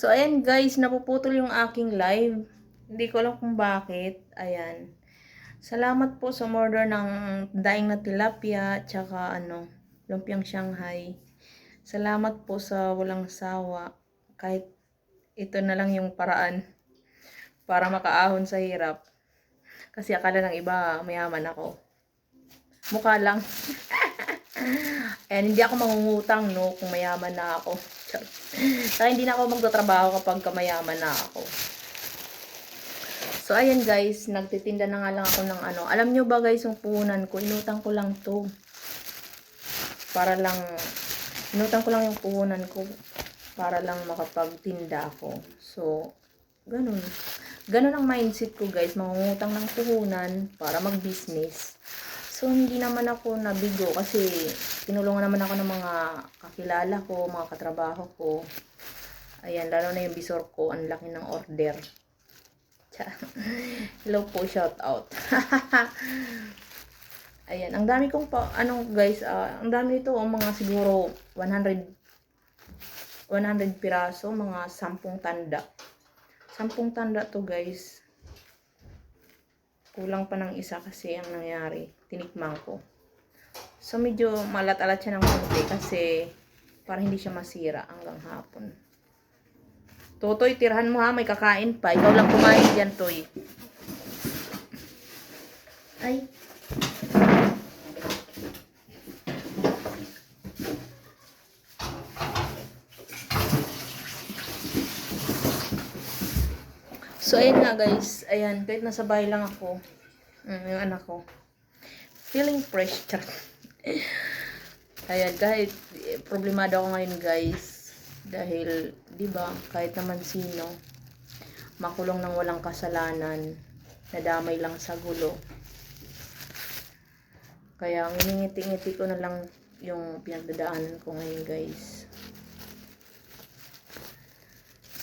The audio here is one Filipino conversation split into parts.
So, ayan guys, napuputol yung aking live. Hindi ko alam kung bakit. Ayan. Salamat po sa order ng daing na tilapia, tsaka lumpiang Shanghai. Salamat po sa walang sawa. Kahit ito na lang yung paraan para makaahon sa hirap. Kasi akala ng iba, mayaman ako. Mukha lang. Ayan, hindi ako mangungutang, no, kung mayaman na ako. Saka hindi na ako magtatrabaho kapag mayaman na ako. So, ayan guys, nagtitinda na nga lang ako ng Alam nyo ba guys, yung puhunan ko, inutang ko lang to. Inutang ko lang yung puhunan ko para lang makapagtinda ako. So, ganun. Ganun ang mindset ko guys, mangungutang ng puhunan para mag-business. So, hindi naman ako nabigo kasi tinulungan naman ako ng mga kakilala ko, mga katrabaho ko. Ayan, lalo na yung bisor ko, ang laki ng order. Hello po, shout out. Ayan, ang dami kong guys, ang dami nito, mga siguro 100 piraso, mga 10 tanda. 10 tanda to guys. Kulang pa ng isa kasi ang nangyari. Tinikman ko. So, medyo malat-alat siya ng konti kasi para hindi siya masira hanggang hapon. Totoy, tirahan mo ha. May kakain pa. Ikaw lang kumain dyan, Toy. Ay. So, ayan nga guys. Ayan, kahit nasa bahay lang ako. Yung anak ko. Feeling fresh. Ayan, kahit problemado ako ngayon guys. Dahil, di ba, kahit naman sino, makulong ng walang kasalanan, nadamay lang sa gulo. Kaya, ngingiti-ngiti ko na lang yung pinagdadaanan ko ngayon guys.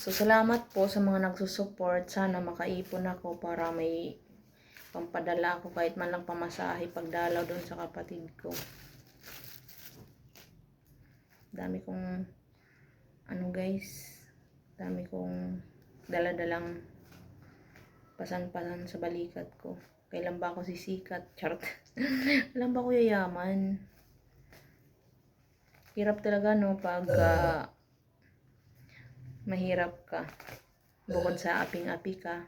So, salamat po sa mga nagsusupport. Sana makaipon ako para may pampadala ako kahit man lang pamasahe pagdalaw doon sa kapatid ko. Dami kong guys, dami kong dala-dalang pasan-pasan sa balikat ko. Kailan ba ako sisikat? Charot. Kailan ba ako yayaman? Hirap talaga no pag mahirap ka. Bukod sa aping-api ka,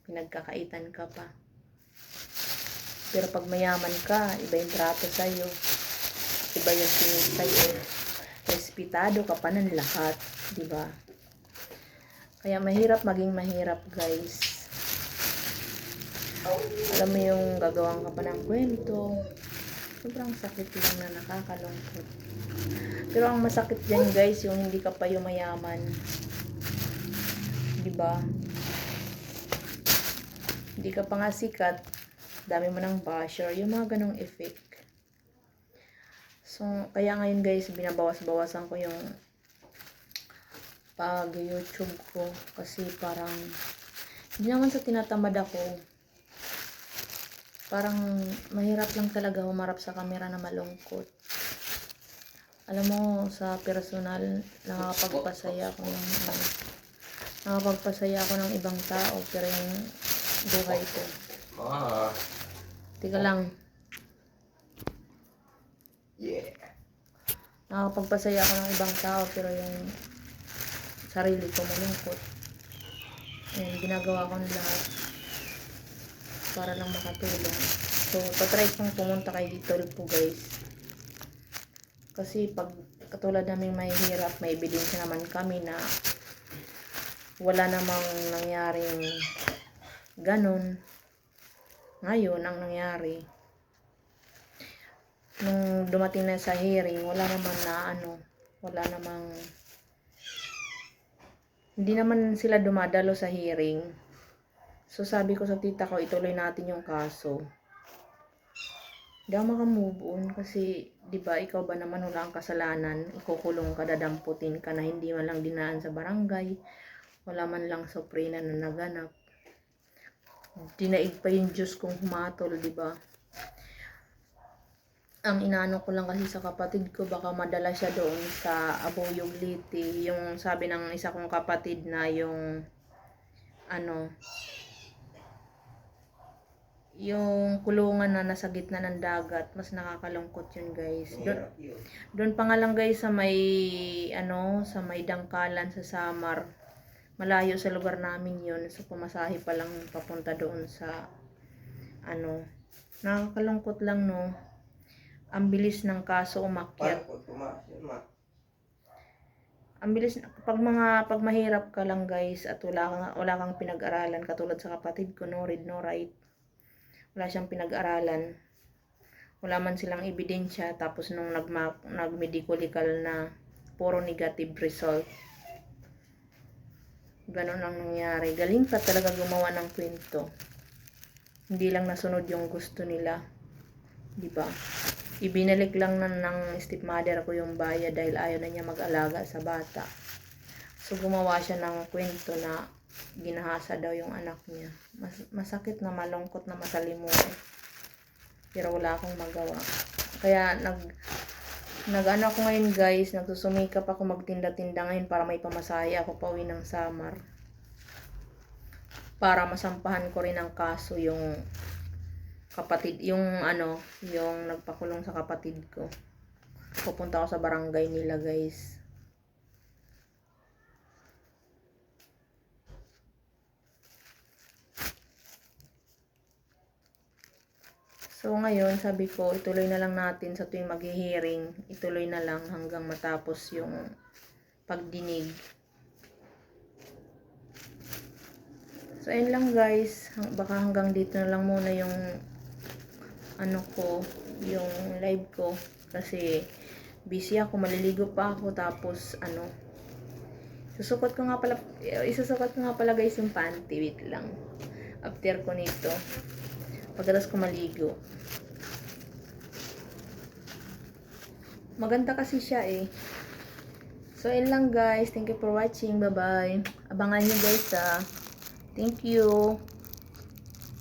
pinagkakaitan ka pa. Pero pag mayaman ka, iba yung trato sa'yo. Iba yung tingin sa'yo. Respetado ka pa ng lahat. Diba? Kaya mahirap maging mahirap, guys. Alam mo yung gagawin ka pa ng kwento. Sobrang sakit lang na nakakalungkot. Pero ang masakit dyan guys, yung hindi ka pa yumayaman. Diba? Hindi ka pa nga sikat. Dami mo ng basher. Yung mga ganong effect. So, kaya ngayon guys, binabawas-bawasan ko yung pag-YouTube ko. Kasi parang, hindi naman sa tinatamad ako. Parang mahirap lang talaga humarap sa camera na malungkot. Alam mo, sa personal, nakakapagpasaya ako ng ibang tao, pero yung buhay ko. Tika lang. Yeah. Nakakapagpasaya ako ng ibang tao, pero yung sarili ko malungkot. Ayan, ginagawa ko ng lahat para lang makatulong. So, patry kong pumunta kay Ditolpo guys. Kasi pag katulad naming mahihirap, may ebidensya naman kami na wala namang nangyaring ganun. Ngayon, ang nangyari, nung dumating na sa hearing, hindi naman sila dumadalo sa hearing. So, sabi ko sa tita ko, ituloy natin yung kaso. Hindi ako makamove on kasi, di ba, ikaw ba naman wala ang kasalanan, ikukulong ka, dadamputin ka na hindi man lang dinaan sa barangay, wala man lang soprena na naganap. Dinaig pa yung Diyos kong humatol, di ba? Ang inaano ko lang kasi sa kapatid ko, baka madala siya doon sa Abuyog Liti. Yung sabi ng isa kong kapatid na yung ano, yung kulungan na nasa gitna ng dagat, mas nakakalungkot yun guys. Doon pa nga lang guys sa may ano, sa may dangkalan sa Samar. Malayo sa lugar namin yun. So pumasahe pa lang papunta doon sa ano. Nakakalungkot lang no. Ang bilis ng kaso umakyat. Ang bilis pag mahirap ka lang guys at wala kang pinag-aralan katulad sa kapatid ko no, read no write. Wala siyang pinag-aralan. Wala man silang ebidensya tapos nung nag-medical na puro negative result. Ganon ang nangyari. Galing pa talaga gumawa ng kwento. Hindi lang nasunod yung gusto nila. Diba? Ibinalik lang ng stepmother ko yung bayad dahil ayaw na niya mag-alaga sa bata. So gumawa siya ng kwento na ginahasa daw yung anak niya. Masakit na, malungkot na, masalimuot. Pero wala akong magawa. Kaya nag-ano ako ngayon guys, nagsusumikap ako magtinda-tinda ngayon para may pamasahe ako pauwi ng Samar. Para masampahan ko rin ang kaso yung kapatid, yung ano, yung nagpakulong sa kapatid ko. Pupunta ako sa barangay nila guys. So ngayon, sabi ko, ituloy na lang natin sa tuwing mag-hearing. Ituloy na lang hanggang matapos yung pagdinig. So ayun lang guys. Baka hanggang dito na lang muna yung ano ko, yung live ko. Kasi busy ako, maliligo pa ako. Tapos ano, isusukot ko nga pala guys yung panty. Wait lang. After ko nito. Pagkatapos ko maligo. Maganda kasi siya eh. So, yun lang guys. Thank you for watching. Bye-bye. Abangan nyo guys ah. Thank you.